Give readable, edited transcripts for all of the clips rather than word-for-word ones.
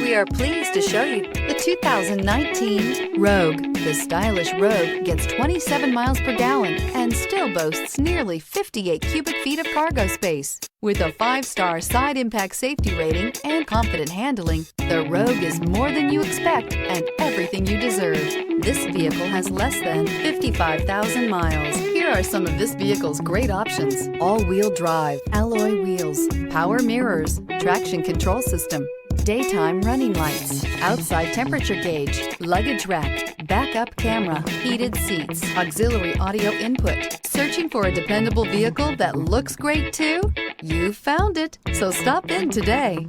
We are pleased to show you the 2019 Rogue. The stylish Rogue gets 27 miles per gallon and still boasts nearly 58 cubic feet of cargo space. With a 5-star side impact safety rating and confident handling, the Rogue is more than you expect and everything you deserve. This vehicle has less than 55,000 miles. Here are some of this vehicle's great options: all-wheel drive, alloy wheels, power mirrors, traction control system, daytime running lights, outside temperature gauge, luggage rack, backup camera, heated seats, auxiliary audio input. Searching for a dependable vehicle that looks great too? You found it, so stop in today.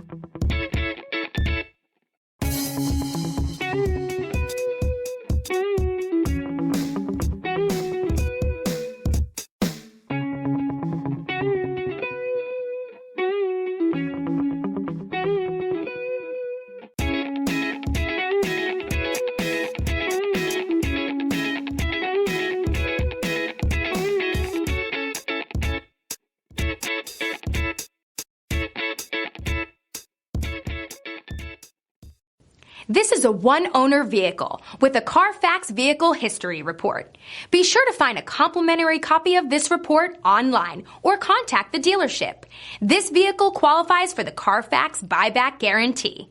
This is a one-owner vehicle with a Carfax Vehicle History Report. Be sure to find a complimentary copy of this report online or contact the dealership. This vehicle qualifies for the Carfax Buyback Guarantee.